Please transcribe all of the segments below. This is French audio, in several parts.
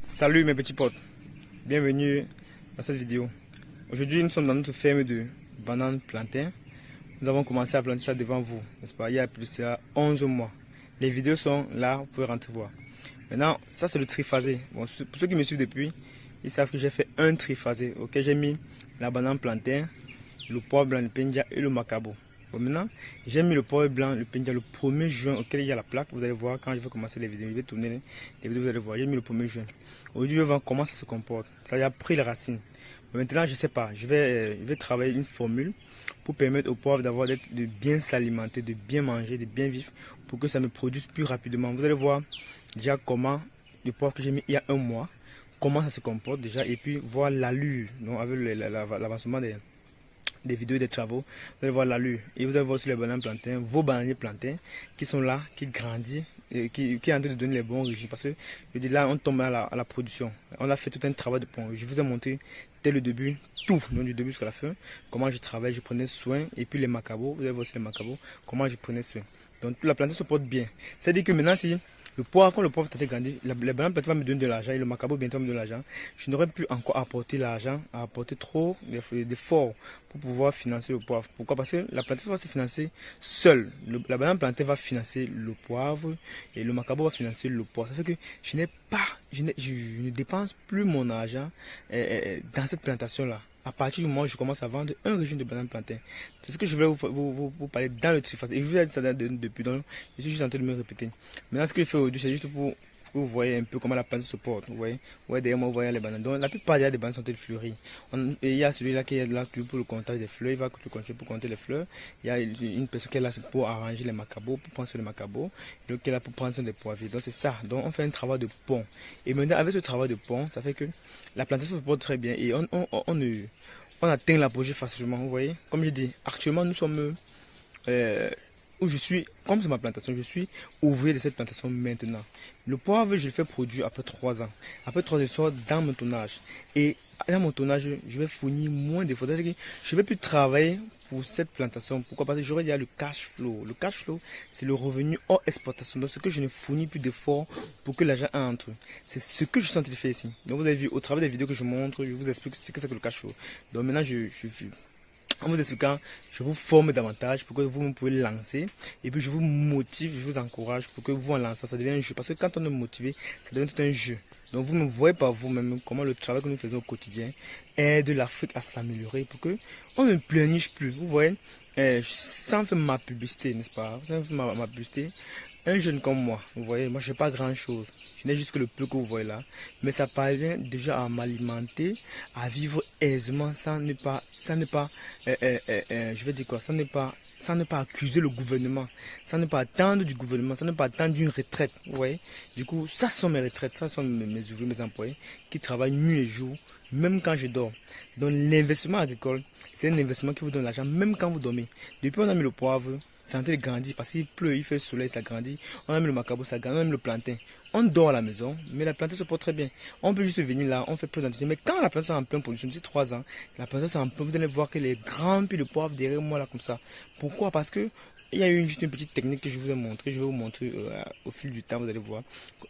Salut mes petits potes, bienvenue dans cette vidéo. Aujourd'hui nous sommes dans notre ferme de bananes plantains. Nous avons commencé à planter ça devant vous, n'est-ce pas, il y a plus de 11 mois. Les vidéos sont là, vous pouvez rentrer voir. Maintenant, ça c'est le triphasé. Bon, pour ceux qui me suivent depuis, ils savent que j'ai fait un triphasé. Ok, j'ai mis la banane plantain, le poivre blanc, le penja et le macabo. Bon, maintenant, j'ai mis le poivre blanc, le penja le 1er juin auquel il y a la plaque. Vous allez voir quand je vais commencer les vidéos. Je vais tourner les vidéos, vous allez voir. J'ai mis le 1er juin. Aujourd'hui, je vais voir comment ça se comporte. Ça y a pris les racines. Bon, maintenant, je sais pas. Je vais travailler une formule pour permettre au poivre de bien s'alimenter, de bien manger, de bien vivre, pour que ça me produise plus rapidement. Vous allez voir déjà comment le poivre que j'ai mis il y a un mois, comment ça se comporte déjà, et puis voir l'allure, donc avec l'avancement des vidéos des travaux, vous allez voir l'allure. Et vous allez voir aussi les bananes plantains, vos bananiers plantains qui sont là, qui grandissent, et qui est en train de donner les bons régimes. Parce que je dis là, on tombe à la production. On a fait tout un travail de pont. Je vous ai montré dès le début, tout, donc du début jusqu'à la fin, comment je travaille, je prenais soin. Et puis les macabos, vous allez voir aussi les macabos, comment je prenais soin. Donc la plante se porte bien. C'est-à-dire que maintenant, si le poivre, quand le poivre t'a fait grandir, les bananes va me donner de l'argent et le macabo bientôt me donner de l'argent. Je n'aurais plus encore apporter l'argent, apporter trop d'efforts pour pouvoir financer le poivre. Pourquoi? Parce que la plantation va se financer seule. La banane plantée va financer le poivre et le macabo va financer le poivre. Ça fait que je n'ai pas, je ne dépense plus mon argent dans cette plantation-là. À partir du moment où je commence à vendre un régime de bananes plantains. C'est ce que je voulais vous parler dans le triphasé. Et je vous ai dit ça depuis, donc je suis juste en train de me répéter. Maintenant, ce que je fais aujourd'hui, c'est juste pour que vous voyez un peu comment la plante se porte. Vous voyez, derrière moi, vous voyez les bananes. Donc, la plupart des bananes sont-elles fleuries. Et il y a celui-là qui est là pour le comptage des fleurs. Il va le compter pour compter les fleurs. Il y a une personne qui est là pour arranger les macabos, pour prendre sur les macabos. Et l'autre qui est là pour prendre sur les poivriers. Donc, c'est ça. Donc, on fait un travail de pont. Et maintenant, avec ce travail de pont, ça fait que la plantation se porte très bien. Et on atteint l'apogée facilement. Vous voyez, comme je dis, actuellement, nous sommes où je suis, comme c'est ma plantation, je suis ouvrier de cette plantation maintenant. Le poivre, je le fais produire après 3 ans. Après 3 ans, je sors dans mon tonnage. Et dans mon tonnage, je vais fournir moins d'efforts. C'est-à-dire que je ne vais plus travailler pour cette plantation. Pourquoi? Parce que j'aurai déjà le cash flow. Le cash flow, c'est le revenu hors exportation. Donc, ce que je ne fournis plus d'efforts pour que l'argent entre. C'est ce que je suis en train de faire ici. Donc, vous avez vu, au travers des vidéos que je montre, je vous explique ce que c'est que le cash flow. Donc, maintenant, en vous expliquant, je vous forme davantage pour que vous pouvez lancer. Et puis je vous motive, je vous encourage pour que vous en lancez. Ça devient un jeu. Parce que quand on est motivé, ça devient tout un jeu. Donc vous me voyez par vous-même comment le travail que nous faisons au quotidien aide l'Afrique à s'améliorer pour que on ne pleurniche plus. Vous voyez, sans faire ma publicité, n'est-ce pas? Sans faire ma publicité, un jeune comme moi, vous voyez, moi je n'ai pas grand-chose. Je n'ai juste que le peu que vous voyez là. Mais ça parvient déjà à m'alimenter, à vivre aisément sans ne pas, je vais dire quoi, sans ne pas accuser le gouvernement, sans ne pas attendre du gouvernement, sans ne pas attendre d'une retraite, vous voyez. Du coup, ça sont mes retraites, ça sont mes ouvriers, mes employés qui travaillent nuit et jour, même quand je dors. Donc l'investissement agricole, c'est un investissement qui vous donne l'argent, même quand vous dormez. Depuis on a mis le poivre, c'est en train de grandir parce qu'il pleut, il fait le soleil, ça grandit. On a mis le macabo, ça grandit, on a mis le plantain. On dort à la maison, mais la plantain se porte très bien. On peut juste venir là, on fait peu d'entretien. Mais quand la plantain est en pleine production, d'ici 3 ans, la plantain est en pleine, vous allez voir que les grands pieds de poivre derrière moi là comme ça. Pourquoi? Parce que il y a juste une petite technique que je vous ai montré, je vais vous montrer au fil du temps, vous allez voir.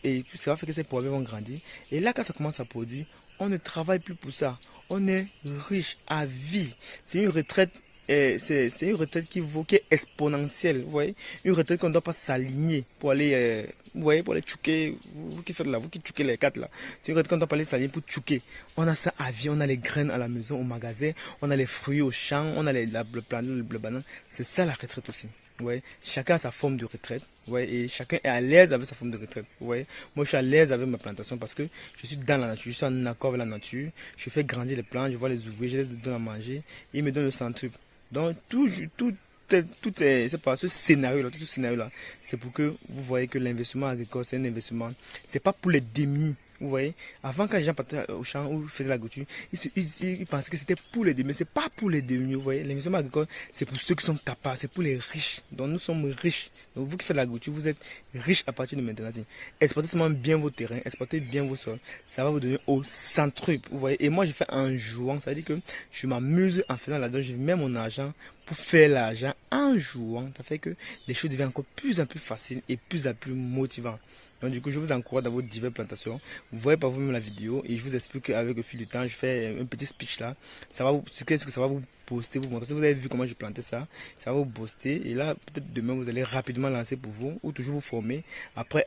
Et puis ça va faire que ces poivres vont grandir. Et là, quand ça commence à produire, on ne travaille plus pour ça. On est riche à vie. C'est une retraite. C'est une retraite qui est exponentielle, vous voyez. Une retraite qu'on ne doit pas s'aligner pour aller, vous voyez, pour aller tchouker. Vous qui faites là, vous qui tchouquez les quatre là. C'est une retraite qu'on ne doit pas aller s'aligner pour tchouker. On a ça à vie, on a les graines à la maison, au magasin, on a les fruits au champ, on a le plantain, le banane. C'est ça la retraite aussi. Ouais, chacun a sa forme de retraite, ouais, et chacun est à l'aise avec sa forme de retraite. Ouais. Moi, je suis à l'aise avec ma plantation parce que je suis dans la nature, je suis en accord avec la nature. Je fais grandir les plantes, je vois les ouvriers, je les donne à manger, ils me donnent le centuple. Donc, c'est pas ce scénario-là, tout ce scénario-là, c'est pour que vous voyez que l'investissement agricole, c'est un investissement, c'est pas pour les démunis. Vous voyez, avant quand les gens partaient au champ ou faisaient l'agriculture, ils pensaient que c'était pour les démunis. Mais c'est pas pour les démunis, vous voyez. L'investissement agricole, c'est pour ceux qui sont capables, c'est pour les riches. Donc nous sommes riches. Donc vous qui faites l'agriculture, vous êtes riches à partir de maintenant. Exploitez seulement bien vos terrains, exploitez bien vos sols. Ça va vous donner au centuple, vous voyez. Et moi, je fais en jouant. Ça veut dire que je m'amuse en faisant là-dedans. Je mets mon argent pour faire l'argent en jouant. Ça fait que les choses deviennent encore plus en plus faciles et plus en plus motivantes. Donc du coup, je vous encourage dans vos diverses plantations. Vous voyez par vous-même la vidéo et je vous explique qu'avec le fil du temps, je fais un petit speech là. Ça va qu'est-ce que ça va vous booster, vous montrer. Si vous avez vu comment je plantais ça, ça va vous booster. Et là, peut-être demain, vous allez rapidement lancer pour vous ou toujours vous former. Après,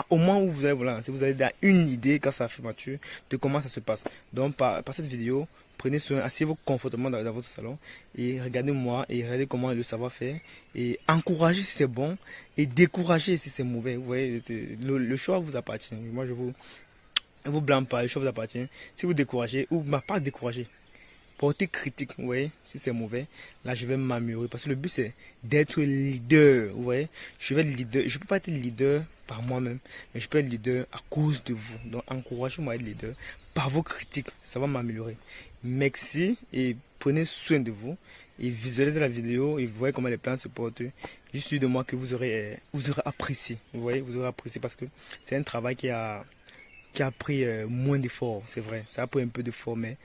au moment où vous allez vous lancer, vous allez dar une idée quand ça fait mature de comment ça se passe. Donc par cette vidéo, prenez soin, asseyez-vous confortablement dans votre salon et regardez-moi et regardez comment le savoir faire et encouragez si c'est bon et découragez si c'est mauvais. Vous voyez, le choix vous appartient. Moi je vous blâme pas, le choix vous appartient. Si vous découragez ou pas décourager, porter critique, vous voyez, si c'est mauvais, là je vais m'améliorer parce que le but c'est d'être leader, vous voyez, je vais être leader, je peux pas être leader par moi-même, mais je peux être leader à cause de vous. Donc encouragez-moi à être leader par vos critiques, ça va m'améliorer. Merci et prenez soin de vous et visualisez la vidéo et voyez comment les plantes se portent. Je suis de moi que vous aurez apprécié, vous voyez, vous aurez apprécié parce que c'est un travail qui a pris moins d'efforts, c'est vrai, ça a pris un peu d'effort, mais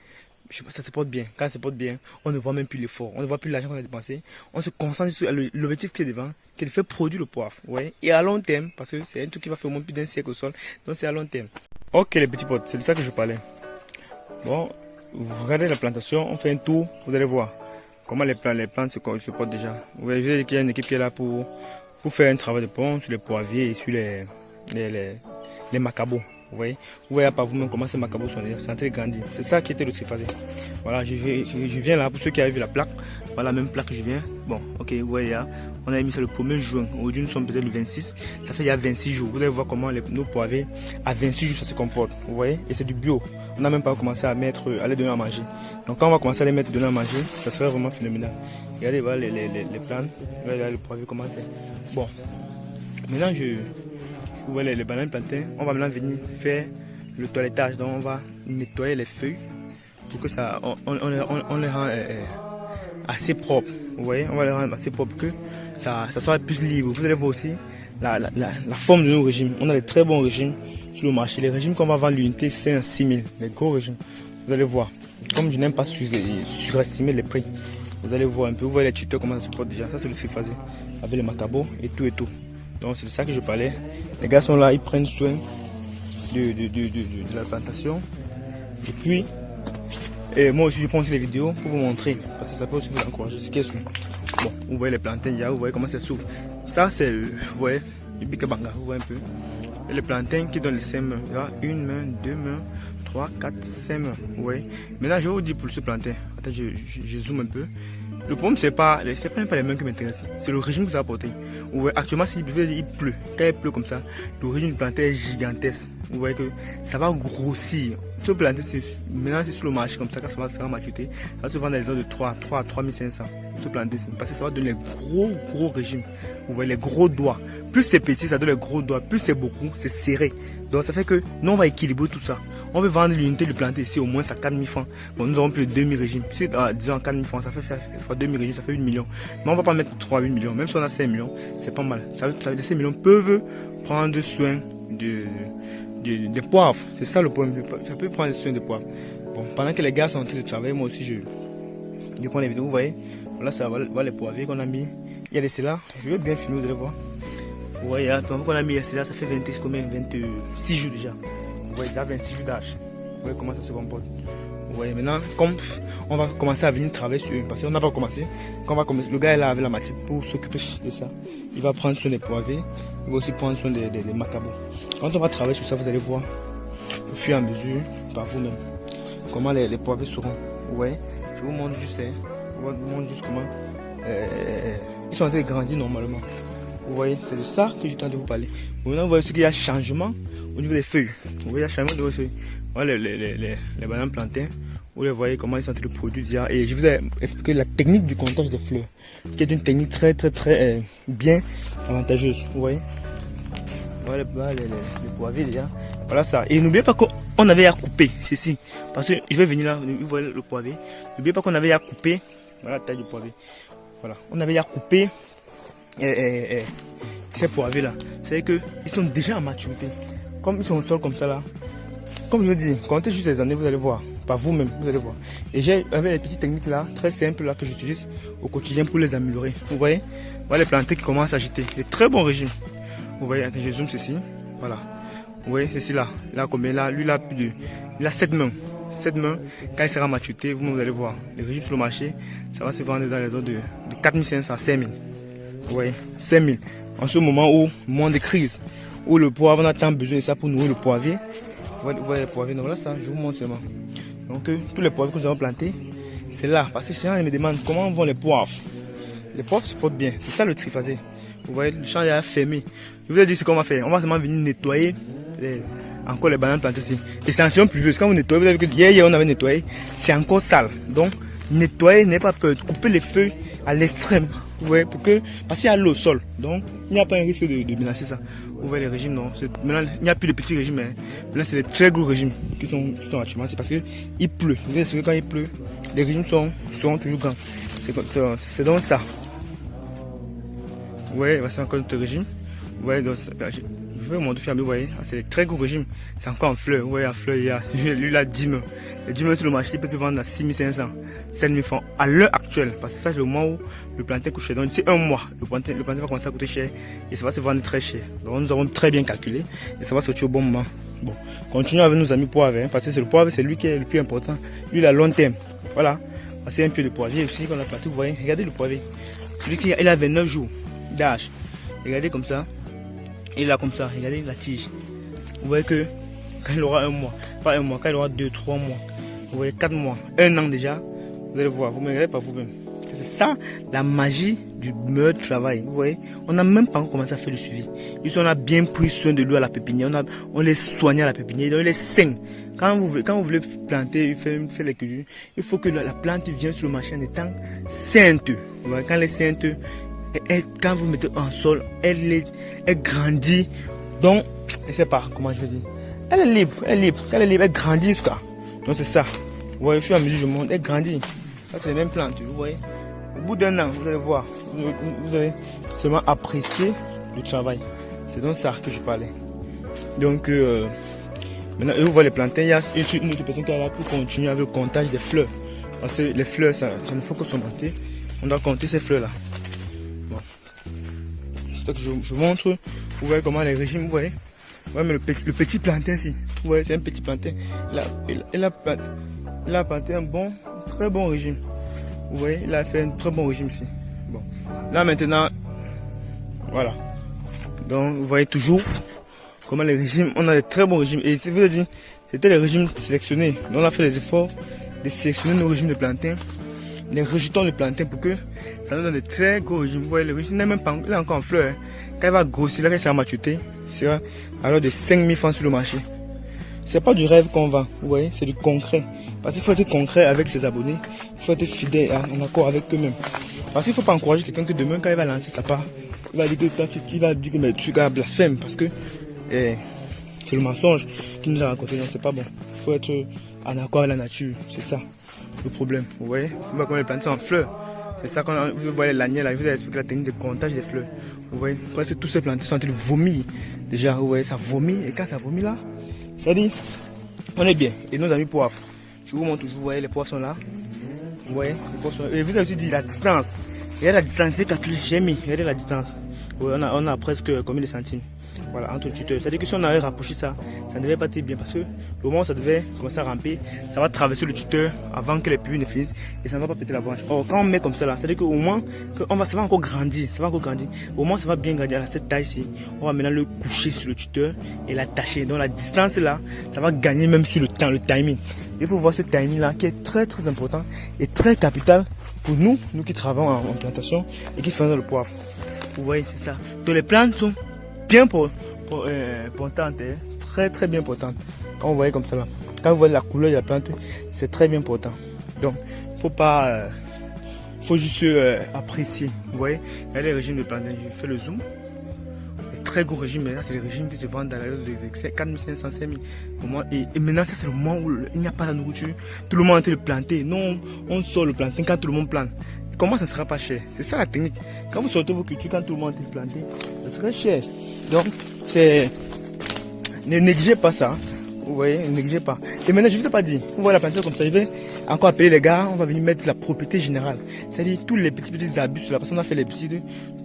ça se porte bien. Quand ça se porte bien, on ne voit même plus l'effort, on ne voit plus l'argent qu'on a dépensé, on se concentre sur l'objectif qui est devant, qui est de faire produire le poivre, ouais. Et à long terme, parce que c'est un truc qui va faire au moins plus d'un siècle au sol, donc c'est à long terme. Ok les petits potes, c'est de ça que je parlais. Bon, vous regardez la plantation, on fait un tour, vous allez voir comment les plantes se portent déjà. Vous voyez qu'il y a une équipe qui est là pour faire un travail de pont sur les poivriers et sur les macabots. Vous voyez par vous-même comment ces macabots sont déjà en train de grandir. C'est ça qui était le triphasé. Voilà, je viens là pour ceux qui avaient vu la plaque. Voilà la même plaque que je viens. Bon, ok, vous voyez là, on a mis ça le 1er juin. Aujourd'hui, nous sommes peut-être le 26. Ça fait il y a 26 jours. Vous allez voir comment nos poivriers à 26 jours ça se comporte. Vous voyez, et c'est du bio. On n'a même pas commencé à les donner à manger. Donc quand on va commencer à les mettre donner à manger, ça serait vraiment phénoménal. Regardez, voilà les plantes. Regardez le poivrier comment c'est. Bon, maintenant vous voyez les bananes plantains, on va maintenant venir faire le toilettage. Donc on va nettoyer les feuilles pour que ça, on les rend assez propres. Vous voyez, on va les rendre assez propres que ça soit plus libre. Vous allez voir aussi la forme de nos régimes. On a des très bons régimes sur le marché. Les régimes qu'on va vendre l'unité, c'est un 6000. Les gros régimes. Vous allez voir. Comme je n'aime pas surestimer les prix, vous allez voir un peu. Vous voyez les tutos comment ça se porte déjà. Ça c'est le triphasé avec les macabots et tout et tout. Donc c'est de ça que je parlais. Les gars sont là, ils prennent soin de la plantation. Et puis, moi aussi je prends aussi les vidéos pour vous montrer. Parce que ça peut aussi vous encourager. Bon, vous voyez les plantains déjà, vous voyez comment ça s'ouvre. Ça c'est, vous voyez, le bikabanga, vous voyez un peu. Et les plantains qui donnent les 5 mains. Là, une main, 2 mains, 3, 4, 5 mains. Vous voyez. Maintenant je vais vous dire pour ce plantain. Attends, je zoome un peu. Le problème, c'est pas les mains qui m'intéressent, c'est le régime que ça a apporté. Actuellement, il pleut. Quand il pleut comme ça, le régime du plantain est gigantesque. Vous voyez que ça va grossir. Ce plantain, maintenant, c'est sur le marché comme ça, quand ça va maturité, ça va se vendre dans les ordres de 3 à 3500. Ce plantain, parce que ça va donner les gros régimes. Vous voyez, les gros doigts. Plus c'est petit, ça donne les gros doigts. Plus c'est beaucoup, c'est serré. Donc ça fait que nous, on va équilibrer tout ça. On veut vendre l'unité du plantain ici au moins à 4000 francs. Bon, nous avons plus de 2000 régimes. Si disons 4000 francs, ça fait faire 2000 régimes, ça fait 8 millions. Mais on ne va pas mettre 8 millions. Même si on a 5 millions, c'est pas mal. Ça veut dire que 5 millions peuvent prendre soin des poivres. C'est ça le problème. Ça peut prendre soin des poivres. Bon, pendant que les gars sont en train de travailler, moi aussi je prends les vidéos. Vous voyez, là ça va les poivriers qu'on a mis. Il y a des celles-là. Je vais bien filmer, vous allez voir. Vous voyez, pendant qu'on a mis celles-là, ça fait 26 jours déjà. Vous voyez, ça a 26 jours d'âge. Vous voyez comment ça se comporte. Vous voyez, maintenant, comme on va commencer à venir travailler sur eux, parce qu'on n'a pas commencé, le gars est là avec la machette pour s'occuper de ça. Il va prendre soin des poivriers, il va aussi prendre soin des macabots. Quand on va travailler sur ça, vous allez voir, au fur et à mesure, par vous-même, comment les poivriers seront. Vous voyez, je vous montre juste comment ils sont en train de grandir normalement. Vous voyez, c'est de ça que je tente de vous parler. Maintenant, vous voyez ce qu'il y a changement au niveau des feuilles. Vous voyez, il y a changement de feuilles. Voilà les bananes plantains. Vous les voyez comment ils sont en train de produire déjà. Et je vous ai expliqué la technique du comptage des fleurs, qui est une technique très bien avantageuse. Vous voyez, voilà les poivriers déjà. Voilà ça. Et n'oubliez pas qu'on avait à couper ceci. Parce que je vais venir là, vous voyez le poivrier. N'oubliez pas qu'on avait à couper. Voilà la taille du poivrier. Voilà, on avait à couper. Ces poivriers là, c'est que ils sont déjà en maturité. Comme ils sont au sol comme ça là, comme je vous dis, comptez juste les années, vous allez voir, par vous-même, vous allez voir. Et j'ai avec les petites techniques là, très simples là que j'utilise au quotidien pour les améliorer. Vous voyez, voilà les plantains qui commencent à agiter. Des très bons régimes. Vous voyez, je zoome ceci. Voilà. Vous voyez, c'est là. Là, combien là? Lui, là, plus de. Il a 7 mains. 7 mains. Quand il sera maturité, vous allez voir. Le régime sur le marché, ça va se vendre dans les ordres de 4500 à 5000. Vous voyez, 5000. En ce moment où, moment de crise, où le poivre, on a tant besoin de ça pour nourrir le poivrier. Vous voyez les poivriers. Donc voilà ça, je vous montre seulement. Donc, tous les poivres que nous avons plantés, c'est là. Parce que les gens me demandent comment vont les poivres. Les poivres se portent bien. C'est ça le triphasé. Vous voyez, le champ est fermé. Je vous ai dit ce qu'on va faire. On va seulement venir nettoyer encore les bananes plantées ici. Et c'est en saison pluvieuse. Quand vous nettoyez, vous avez vu que hier on avait nettoyé. C'est encore sale. Donc, nettoyer, n'ayez pas peur. Coupez les feuilles à l'extrême. Vous voyez, parce qu'il y a l'eau au sol. Donc, il n'y a pas un risque de menacer ça. Vous voyez les régimes, non. Maintenant, il n'y a plus de petits régimes. Hein. Maintenant, c'est les très gros régimes qui sont actuellement. C'est parce qu'il pleut. Vous savez que quand il pleut, les régimes seront toujours grands. C'est donc ça. Ouais, c'est encore notre régime. Ouais, donc, je vais vous montrer, vous voyez, c'est un très gros régime. C'est encore en fleurs. Vous voyez, en fleurs, il y a lui là 10 mains. Les 10 mains sur le marché, il peut se vendre à 6500, 7000 francs à l'heure actuelle. Parce que ça, c'est le moment où le plantain coûte cher. Donc, d'ici un mois, le plantain va commencer à coûter cher et ça va se vendre très cher. Donc, nous avons très bien calculé et ça va sortir au bon moment. Bon, continuons avec nos amis poivres, hein, parce que c'est le poivre, c'est lui qui est le plus important. Lui, il a long terme. Voilà. C'est un pied de poivrier aussi qu'on a planté. Vous voyez, regardez le poivrier. Celui qui il a 29 jours d'âge. Regardez comme ça. Il a comme ça. Regardez la tige. Vous voyez que quand il aura un mois, pas un mois, quand il aura 2, 3 mois, vous voyez 4 mois, 1 an déjà, vous allez voir. Vous ne me regardez pas vous-même. C'est ça la magie du meilleur travail. Vous voyez, on n'a même pas commencé à faire le suivi. Ici, on a bien pris soin de lui à la pépinière. On les soigne à la pépinière. Donc, il est sain. Quand vous voulez planter, faire les cultures, il faut que la plante vienne sur le marché en étant sainte. Vous voyez, quand elle est sainte, quand vous mettez en sol, elle grandit. Donc, je ne sais pas comment je vais dire. Elle est libre. Quand elle est libre, elle grandit jusqu'à. Donc, c'est ça. Vous voyez, au fur et à mesure que je monte, elle grandit. Ça, c'est les mêmes plantes. Vous voyez. Au bout d'un an, vous allez voir. Vous allez seulement apprécier le travail. C'est donc ça que je parlais. Donc, maintenant, vous voyez les plantains. Il y a une autre personne qui est là pour continuer avec le comptage des fleurs. Parce que les fleurs, ça ne faut que se monter. On doit compter ces fleurs-là. Bon. C'est ça que je montre. Vous voyez comment les régimes, vous voyez. Ouais, mais le petit plantain ici. Vous voyez, c'est un petit plantain. Il a planté un très bon régime. Vous voyez, il a fait un très bon régime ici. Bon. Là maintenant, voilà. Donc vous voyez toujours comment les régimes, on a des très bons régimes. Et je vous ai dit, c'était les régimes sélectionnés. Donc on a fait les efforts de sélectionner nos régimes de plantain, les rejetons de plantain pour que ça nous donne des très gros régimes. Vous voyez, le régime n'est même pas, il est encore en fleurs. Hein. Quand il va grossir, là, quand il sera maturité, il sera alors de 5000 francs sur le marché. C'est pas du rêve qu'on vend, vous voyez, c'est du concret. Parce qu'il faut être concret avec ses abonnés, il faut être fidèle, en accord avec eux-mêmes. Parce qu'il ne faut pas encourager quelqu'un que demain, quand il va lancer sa part, il va dire que tu vas blasphème parce que c'est le mensonge qu'il nous a raconté. Non, c'est pas bon. Il faut être en accord avec la nature, c'est ça le problème. Vous voyez, vous voyez comment les plantes sont en fleurs. C'est ça qu'on vous voyez l'année là, je vous ai expliqué la technique de comptage des fleurs. Vous voyez, presque tous ces plantes sont en train de vomir. Déjà, vous voyez, ça vomit, et quand ça vomit là, ça dit, on est bien. Et nos amis poivres, je vous montre toujours, vous voyez, les poivres sont là. Vous voyez, les poivres sont là. Et vous avez aussi dit la distance. Regardez la distance, c'est calculé, j'ai mis, regardez la distance. Oui, on a presque combien de centimes. Voilà, entre tuteurs. C'est-à-dire que si on avait rapproché ça, ça ne devait pas être bien parce que le moment où ça devait commencer à ramper, ça va traverser le tuteur avant que les pluies ne finissent et ça ne va pas péter la branche. Or, quand on met comme ça là, c'est-à-dire qu'au moins, ça va encore grandir, Au moins, ça va bien grandir à cette taille-ci. On va maintenant le coucher sur le tuteur et l'attacher. Donc la distance là, ça va gagner même sur le temps, le timing. Il faut voir ce timing là qui est très très important et très capital pour nous qui travaillons en plantation et qui faisons le poivre. Vous voyez, c'est ça. Donc les plantes sont bien portantes, très très bien portantes. Quand vous voyez comme ça là, quand vous voyez la couleur de la plante, c'est très bien portant. Donc, faut pas, faut juste apprécier. Vous voyez, regardez les régimes de plantain. Je fais le zoom. Les très gros régimes, maintenant c'est les régimes qui se vendent dans la région de 4500, 5000. Et maintenant, ça c'est le moment où il n'y a pas la nourriture. Tout le monde est en train de planter. Non, on sort le plantain quand tout le monde plante. Comment ça ne sera pas cher? C'est ça la technique. Quand vous sortez vos cultures, quand tout le monde est planté, ça serait cher. Donc, ne négligez pas ça. Vous voyez, ne négligez pas. Et maintenant, je ne vous ai pas dit, vous voyez la plantation comme ça, je vais encore appeler les gars, on va venir mettre la propriété générale. C'est-à-dire tous les petits abus là, parce qu'on a fait les petits,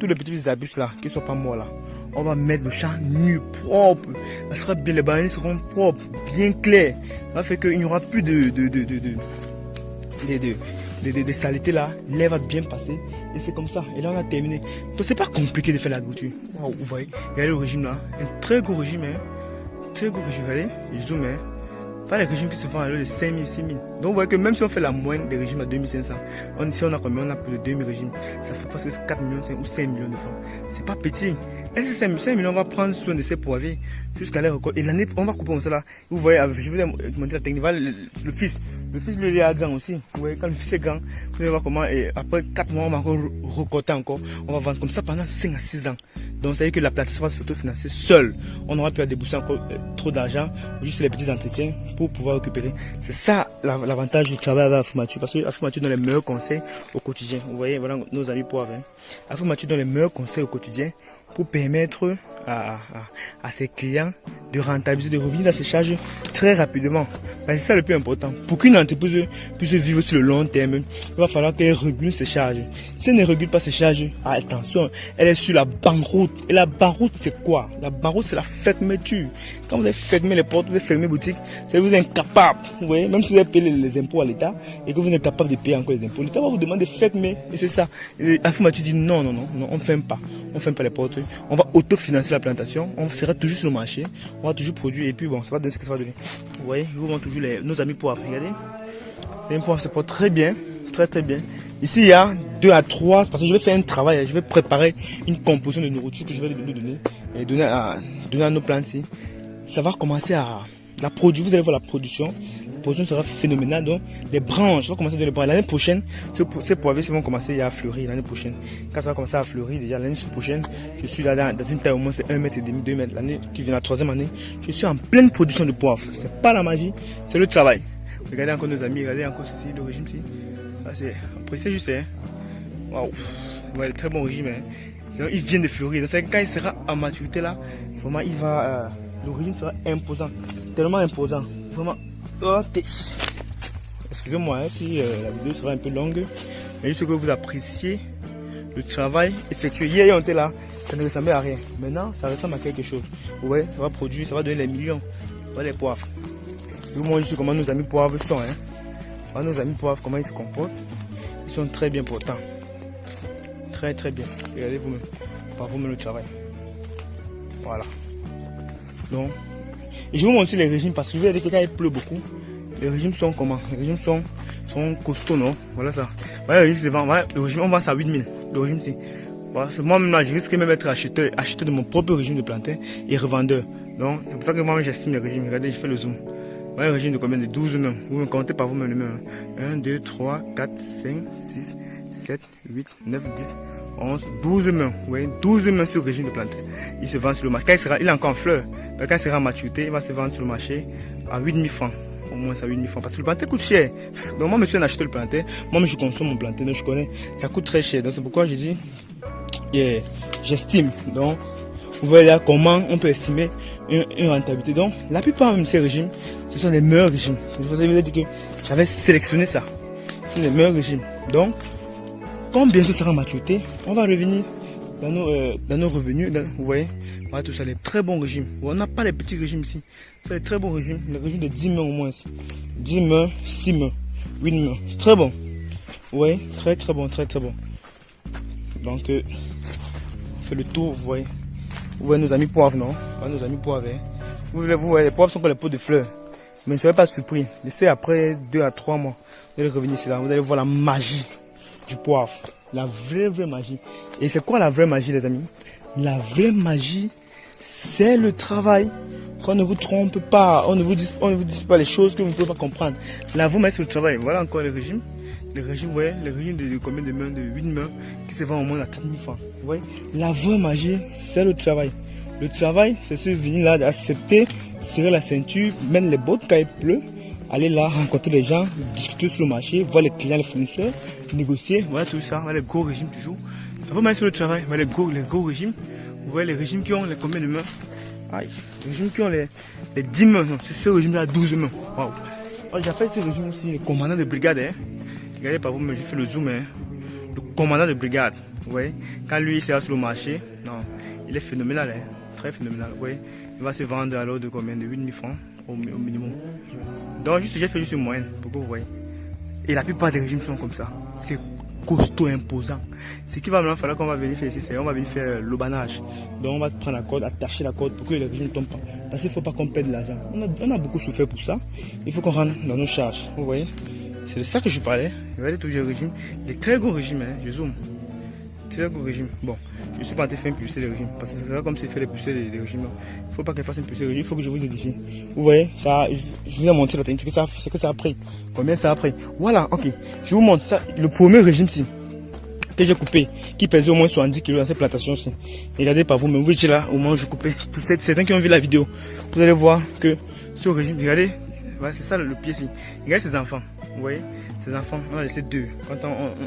tous les petits abus là, qui ne sont pas morts là. On va mettre le champ nu, propre. Ça sera bien, les bananes seront propres, bien clairs. Ça fait qu'il n'y aura plus de saletés là. L'air va bien passer. Et c'est comme ça. Et là, on a terminé. Donc, c'est pas compliqué de faire l'agriculture. Wow, vous voyez, regardez le régime là. Un très gros régime, hein. Très gros régime. Regardez, je zoome, hein. Pas les régimes qui se font à l'heure de 5000, 6000. Donc vous voyez que même si on fait la moyenne des régimes à 2500, ici on a combien? On a plus de 2000 régimes. Ça fait presque 4 millions ou 5 millions de francs. C'est pas petit. Et ces 5 millions, on va prendre soin de ces poivriers jusqu'à la récolte. Et l'année, on va couper comme ça là. Vous voyez, je vous ai montré la technique. Voilà le fils. Le fils, lui, il est grand aussi. Vous voyez, quand le fils est grand, vous allez voir comment, et après 4 mois, on va encore récolter encore. On va vendre comme ça pendant 5 à 6 ans. Donc, ça veut dire que la plateforme va s'autofinancer seule. On n'aura plus à débourser encore trop d'argent, juste les petits entretiens pour pouvoir récupérer. C'est ça l'avantage du travail avec Afro-Mature. Parce que Afro-Mature donne les meilleurs conseils au quotidien. Vous voyez, voilà nos amis poivres. Hein. Afro-Mature donne les meilleurs conseils au quotidien pour permettre à ses clients de rentabiliser, de revenir dans ses charges très rapidement. C'est ça le plus important. Pour qu'une entreprise puisse vivre sur le long terme, il va falloir qu'elle régule ses charges. Si elle ne régule pas ses charges, attention, elle est sur la banqueroute. Et la banqueroute, c'est quoi? La banqueroute, c'est la fermeture. Quand vous avez fermé les portes, vous avez fermé les boutiques, c'est que vous êtes incapable. Vous voyez, même si vous avez payé les impôts à l'État et que vous n'êtes capable de payer encore les impôts, l'État va vous demander de fermer. Et c'est ça. Et Afro-Mature dit non, on ne ferme pas. On ne ferme pas les portes. On va autofinancer la plantation. On sera toujours sur le marché. On va toujours produire. Et puis bon, ça va donner ce que ça va donner. Vous voyez, je vous montre toujours nos amis poivres. Regardez. Les poivres se portent très bien. Très très bien. Ici, il y a 2 à 3. Parce que je vais faire un travail. Je vais préparer une composition de nourriture que je vais lui donner. Et donner à nos plantes ici. Ça va commencer à la produire. Vous allez voir la production. La production sera phénoménale. Donc, les branches vont commencer à donner. L'année prochaine, ces poivriers vont commencer à fleurir l'année prochaine. Quand ça va commencer à fleurir, déjà l'année prochaine, je suis là dans une taille au moins de 1,5 m, 2 mètres. L'année qui vient, la 3e année, je suis en pleine production de poivre. C'est pas la magie, c'est le travail. Regardez encore nos amis, regardez encore ceci, le régime ici. Ça c'est apprécié, je sais. Waouh, ouais, très bon régime. Hein. Il vient de fleurir. Donc, quand il sera en maturité là, vraiment, le régime sera imposant, tellement imposant, vraiment. Excusez-moi si la vidéo sera un peu longue, mais juste que vous appréciez le travail effectué. Hier, on était là, ça ne ressemblait à rien. Maintenant, ça ressemble à quelque chose. Ouais, ça va produire, ça va donner les millions. Voilà les poivres. Je vous montre juste comment nos amis poivres sont. Hein. Voilà nos amis poivres, comment ils se comportent. Ils sont très bien portants. Très très bien. Regardez vous-même, par vous-même le travail. Voilà. Donc, et je vous montre aussi les régimes parce que je vais dire que quand il pleut beaucoup, les régimes sont comment? Les régimes sont costauds, non? Voilà ça. Voilà le régime, voilà, le régime, on vend ça à 8000. Le régime, c'est. Voilà, moi-même là, je risque même d'être acheteur de mon propre régime de plantain et revendeur. Donc, c'est pour ça que moi j'estime les régimes. Regardez, je fais le zoom. Voilà le régime de combien? De 12 mains. Vous me comptez par vous-même les mains. 1, 2, 3, 4, 5, 6, 7, 8, 9, 10, 11, 12 mains. Oui, 12 mains sur le régime de plantain. Il se vend sur le marché. Quand il est encore en fleur. Quand il sera en maturité, il va se vendre sur le marché à 8000 francs. Au moins ça 8000 francs. Parce que le plantain coûte cher. Donc moi, je suis un acheteur de plantain. Moi, je consomme mon plantain. Donc je connais. Ça coûte très cher. Donc c'est pourquoi je dis, j'estime. Donc, vous voyez là comment on peut estimer une rentabilité. Donc, la plupart de ces régimes, ce sont les meilleurs régimes. Vous avez dit que j'avais sélectionné ça. Ce sont les meilleurs régimes. Donc, quand bientôt sera en maturité, on va revenir dans nos revenus. Vous voyez, voilà tout ça, les très bons régimes. On n'a pas les petits régimes ici. C'est les très bons régimes. Les régimes de 10 mains au moins. 10 mains, 6 mains, 8 mains. Très bon. Vous voyez, très très bon, très très bon. Donc, on fait le tour, vous voyez. Vous voyez nos amis poivres, non? Voilà nos amis poivres. Hein. Vous voyez, les poivres sont comme les pots de fleurs. Mais ne soyez pas surpris. Laissez après 2 à 3 mois. Vous allez revenir ici là. Vous allez voir la magie du poivre. La vraie magie. Et c'est quoi la vraie magie, les amis? La vraie magie, c'est le travail. Qu'on ne vous trompe pas. On ne vous dit pas les choses que vous ne pouvez pas comprendre. La vraie magie, c'est le travail. Voilà encore le régime. Le régime, vous voyez, le régime de combien de mains? De 8 mains qui se vend au moins à 4000 francs. Vous voyez, la vraie magie, c'est le travail. Le travail, c'est ce venir là d'accepter, serrer la ceinture, mettre les bottes quand il pleut, aller là, rencontrer les gens, discuter sur le marché, voir les clients, les fournisseurs, négocier, voilà tout ça, voilà les gros régimes toujours. La vraie magie, c'est le travail, voilà les gros régimes. Vous voyez les régimes qui ont les combien de mains? Aïe, les régimes qui ont les 10 mains, non, c'est ce régime là, 12 mains. Waouh. J'appelle ce régime aussi le commandant de brigade. Hein. Regardez par vous, mais j'ai fait le zoom. Hein. Le commandant de brigade, vous voyez, quand lui il sera sur le marché, non, il est phénoménal, hein, très phénoménal. Ouais. Il va se vendre alors de combien? De 8000 francs au minimum. Donc j'ai fait juste une moyenne pour que vous voyez. Et la plupart des régimes sont comme ça. C'est costaud, imposant. Ce qui va maintenant falloir qu'on va venir faire ici, c'est on va venir faire l'aubanage. Donc on va prendre la corde, attacher la corde pour que les régimes ne tombent pas. Parce qu'il ne faut pas qu'on perde de l'argent. On a beaucoup souffert pour ça. Il faut qu'on rentre dans nos charges. Vous voyez? C'est de ça que je parlais. Regardez toujours le régime. Les très gros régimes, hein. Je zoome. Très gros régime. Bon, je suis pas en train de faire une publicité des régimes. Parce que c'est comme si je fais les publicités des régimes. Il ne faut pas qu'elle fasse une publicité des régimes. Il faut que je vous édifie. Vous voyez, ça, je vous ai montré la technique. C'est que ça a pris. Combien ça a pris? Voilà, ok. Je vous montre ça. Le premier régime ci que j'ai coupé, qui pesait au moins 70 kg dans cette plantation-ci. Regardez par vous-même. Vous voyez là, au moment où je coupais. Pour certains qui ont vu la vidéo, vous allez voir que ce régime, regardez, voilà, c'est ça le pied ici. Regardez ces enfants. Vous voyez, ces enfants, on a laissé 2. Quand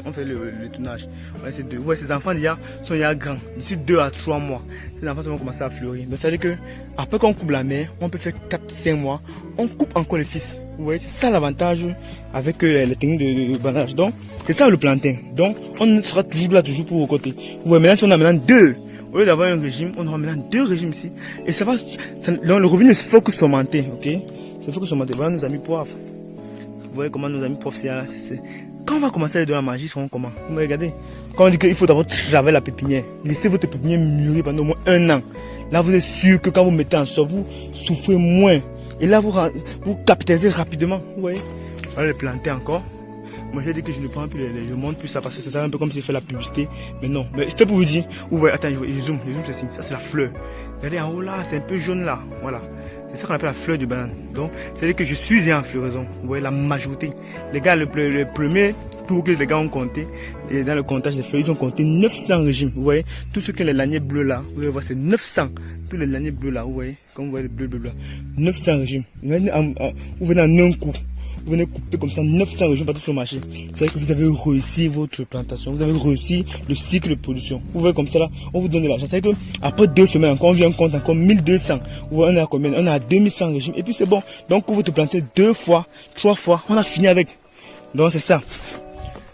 on fait le tournage, on a laissé 2. Vous voyez, ces enfants déjà sont déjà grands. D'ici 2 à 3 mois, ces enfants vont commencer à fleurir. Donc ça veut dire que après qu'on coupe la mère, on peut faire 4-5 mois. On coupe encore les fils. Vous voyez, c'est ça l'avantage avec les techniques de banage. Donc, c'est ça le plantain. Donc, on sera toujours là, toujours pour vos côtés. Vous voyez, maintenant, si on a maintenant 2, au lieu d'avoir un régime, on aura maintenant 2 régimes ici. Et ça va, donc le revenu, il faut que soit augmenté, ok? Il faut que soit augmenté. Voilà nos amis poivres. Vous voyez comment nos amis poivres, c'est. Quand on va commencer à les donner la magie, ils seront comment? Vous regardez. Quand on dit qu'il faut d'abord travailler la pépinière, laissez votre pépinière mûrir pendant au moins 1 an. Là, vous êtes sûr que quand vous mettez en sol, vous souffrez moins. Et là, vous capitalisez rapidement. Vous voyez? Voilà les plantains encore. Moi, j'ai dit que je ne prends plus je montre plus ça parce que c'est un peu comme si je fais la publicité. Mais non. Mais c'était pour vous dire. Vous voyez, attends, je zoome ceci. Ça, c'est la fleur. Regardez en haut là, c'est un peu jaune là. Voilà. C'est ça qu'on appelle la fleur de banane. Donc, c'est-à-dire que je suis en floraison. Vous voyez, la majorité. Les gars, le premier tour que les gars ont compté, et dans le comptage des fleurs, ils ont compté 900 régimes. Vous voyez, tout ce que les laniers bleus là, vous allez voir, c'est 900. Tous les laniers bleus là, vous voyez, comme vous voyez, le bleu. 900 régimes. Vous venez en un coup. Vous venez couper comme ça 900 régimes partout sur le marché. C'est-à-dire que vous avez réussi votre plantation. Vous avez réussi le cycle de production. Vous voyez comme ça là, on vous donne de l'argent. C'est-à-dire qu'après 2 semaines encore, on vient compte encore 1200. Vous voyez, on est à combien? On est à 2100 régimes. Et puis c'est bon. Donc vous te plantez 2 fois, 3 fois, on a fini avec. Donc c'est ça.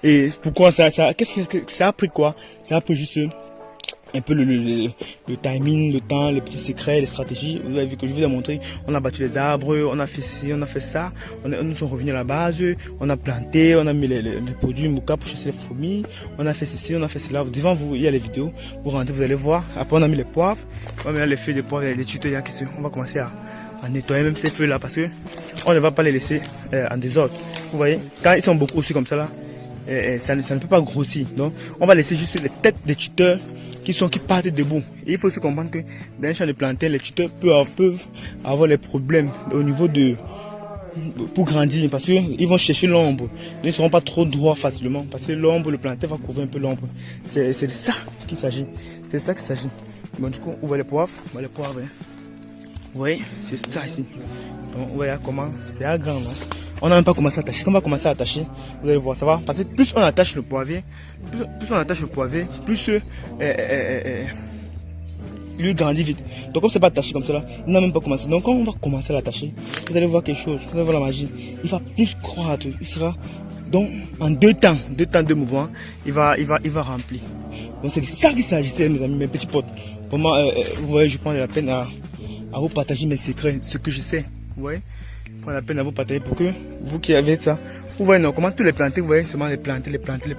Et pourquoi qu'est-ce que ça a pris quoi? Ça a pris juste un peu le timing, le temps, les petits secrets, les stratégies. Vous avez vu que je vous ai montré, on a battu les arbres, on a fait ci, on a fait ça, nous sommes revenus à la base, on a planté, on a mis les produits Mouka pour chasser les fourmis, on a fait ceci, on a fait cela. Devant vous, il y a les vidéos, vous rentrez, vous allez voir. Après on a mis les poivres, on a mis les feuilles de poivre, les tutos, on va commencer à nettoyer même ces feuilles là parce que on ne va pas les laisser en désordre. Vous voyez, quand ils sont beaucoup aussi comme ça là, ça ne peut pas grossir. Donc on va laisser juste les têtes des tuteurs qui partent debout. Et il faut aussi comprendre que dans un champ de plantain, les tuteurs peuvent avoir les problèmes au niveau pour grandir parce qu'ils vont chercher l'ombre. Ils ne seront pas trop droits facilement parce que l'ombre, le plantain va couvrir un peu l'ombre. C'est de ça qu'il s'agit. C'est de ça qu'il s'agit. Bon, du coup, on voit les poivres. On voit les poivres. Hein. Vous voyez, c'est ça ici. Donc, vous voyez comment c'est à grand. Hein. On n'a même pas commencé à attacher. Quand on va commencer à attacher, vous allez voir, ça va. Parce que plus on attache le poivrier, plus lui grandit vite. Donc comme c'est pas attaché comme ça là, il n'a même pas commencé. Donc quand on va commencer à l'attacher, vous allez voir quelque chose, vous allez voir la magie. Il va plus croître, il sera donc en 2 temps, 2 mouvements, il va remplir. Donc c'est de ça qu'il s'agissait, mes amis, mes petits potes. Vraiment, vous voyez, je prends la peine à vous partager mes secrets, ce que je sais. Vous voyez, je prends la peine à vous partager pour que vous qui avez ça, vous voyez non, comment tous les planter, vous voyez, seulement les planter partout. Vous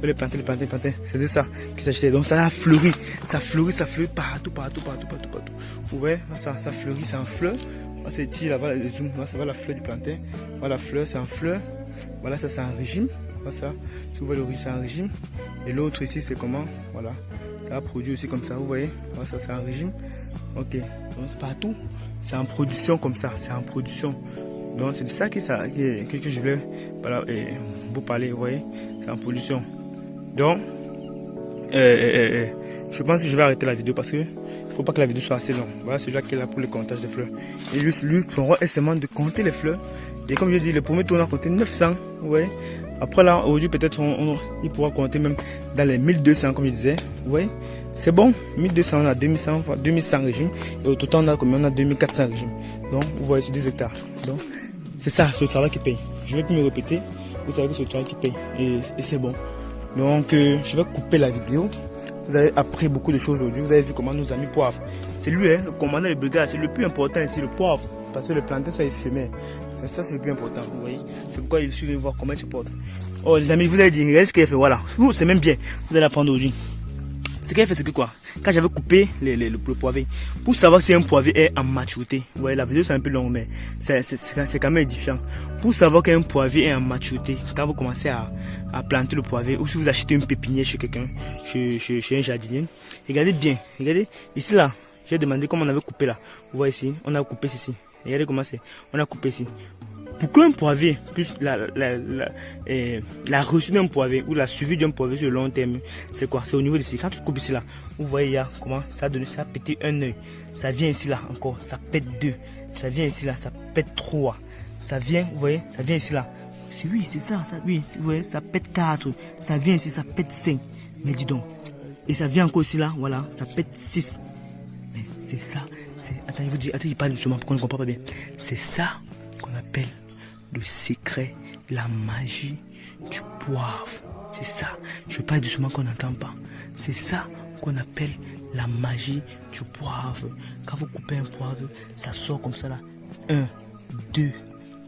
les planter, c'est de ça qu'il s'agissait. Donc ça a fleuri, ça fleurit partout. Vous voyez, ça fleurit, c'est en fleur. C'est ici, là, voilà, le zoom, là, ça va la fleur du plantain. Voilà, la fleur, c'est en fleur. Voilà, ça, c'est un régime. Voilà, ça, si vous voyez le régime, c'est un régime. Et l'autre ici, c'est comment? Voilà, ça a produit aussi comme ça, vous voyez. Voilà, ça, c'est un régime. Ok, donc c'est partout. C'est en production comme ça, c'est en production. Donc c'est de ça que je voulais voilà, vous parler, vous voyez. C'est en production. Donc, je pense que je vais arrêter la vidéo parce que il ne faut pas que la vidéo soit assez longue. Voilà celui-là qui est là pour le comptage des fleurs. Et juste lui, son rôle est seulement de compter les fleurs. Et comme je dis, le premier tour on a compté 900. Vous voyez. Après là, aujourd'hui peut-être il pourra compter même dans les 1200 comme je disais. Vous voyez. C'est bon, 1200, on a 2100 régimes. Et au total, on a combien? On a 2400 régimes. Donc, vous voyez, sur 2 hectares. Donc, c'est ça, c'est le travail qui paye. Je ne vais plus me répéter. Vous savez que c'est le travail qui paye. Et c'est bon. Donc je vais couper la vidéo. Vous avez appris beaucoup de choses aujourd'hui. Vous avez vu comment nous a mis poivre. C'est lui, hein, le commandant de brigade. C'est le plus important ici, le poivre. Parce que le plantain soit éphémère. Ça, c'est le plus important. Vous voyez. C'est pourquoi il suffit de voir comment il se porte. Oh, les amis, vous avez dit, regardez ce qu'il a fait. Voilà. C'est même bien. Vous allez apprendre aujourd'hui. Ce qu'il a fait, c'est que quoi? Quand j'avais coupé le poivré, pour savoir si un poivré est en maturité, vous voyez, la vidéo c'est un peu long, mais c'est quand même édifiant. Pour savoir qu'un poivré est en maturité, quand vous commencez à planter le poivré, ou si vous achetez une pépinière chez quelqu'un, chez un jardinier, regardez bien, regardez, ici là, j'ai demandé comment on avait coupé là. Vous voyez ici, on a coupé ici. Regardez comment c'est, on a coupé ici. Pour qu'un poivré, plus la reçue d'un poivré ou la suivi d'un poivré sur le long terme, c'est quoi? C'est au niveau d'ici. Quand tu coupes ici là, vous voyez il y a comment ça a donné, ça a pété un œil. Ça vient ici là encore, ça pète deux. Ça vient ici là, ça pète trois. Ça vient, vous voyez, ça vient ici là. Oui, c'est ça, oui, vous voyez, ça pète quatre. Ça vient ici, ça pète cinq. Mais dis donc. Et ça vient encore ici là, voilà, ça pète six. Mais c'est ça, attends, il parle doucement pour qu'on ne comprenne pas bien. C'est ça qu'on appelle le secret, la magie du poivre. C'est ça. Je parle doucement qu'on n'entend pas. C'est ça qu'on appelle la magie du poivre. Quand vous coupez un poivre, ça sort comme ça là. 1, 2,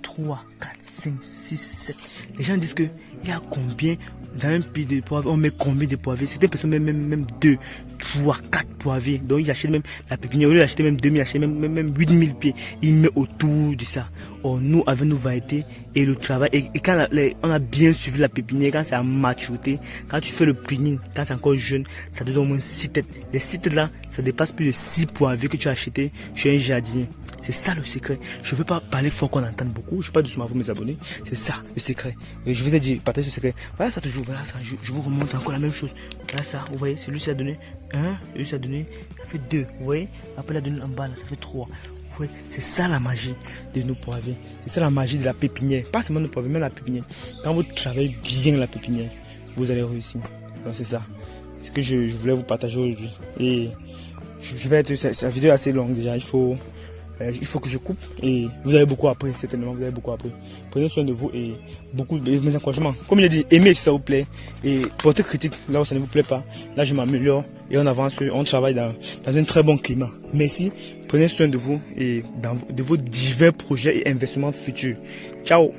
3, 4, 5, 6, 7. Les gens disent que il y a combien dans un pied de poivre, on met combien de poivrés? Certaines personnes même 2, 3, 4 poivrés. Donc ils achètent même la pépinière, au lieu d'acheter même 2000, ils achètent même 8000 pieds. Ils mettent autour de ça. Oh, nous, avec nos variétés et le travail, et quand on a bien suivi la pépinière, quand c'est à maturité, quand tu fais le pruning, quand c'est encore jeune, ça te donne au moins 6 têtes. Les 6 têtes là, ça dépasse plus de 6 poivrés que tu as acheté chez un jardinier. C'est ça le secret. Je ne veux pas parler fort qu'on entende beaucoup. Je ne veux pas doucement vous mes abonnés. C'est ça le secret. Et je vous ai dit, partagez ce secret. Voilà ça toujours. Voilà ça. Je vous remonte encore la même chose. Voilà ça. Vous voyez, celui-ci a donné 1. Celui-ci a donné. Ça fait 2. Vous voyez. Après il a donné en bas là. Ça fait 3. Vous voyez. C'est ça la magie de nos poivrés. C'est ça la magie de la pépinière. Pas seulement nos poivrés, mais la pépinière. Quand vous travaillez bien la pépinière, vous allez réussir. Donc c'est ça. C'est ce que je voulais vous partager aujourd'hui. Et je vais être. Cette vidéo est assez longue déjà. Il faut que je coupe et vous avez beaucoup appris, certainement vous avez beaucoup appris. Prenez soin de vous et beaucoup de mes encouragements. Comme il a dit, aimez si ça vous plaît et portez critique là où ça ne vous plaît pas. Là je m'améliore et on avance, on travaille dans un très bon climat. Merci, prenez soin de vous et de vos divers projets et investissements futurs. Ciao.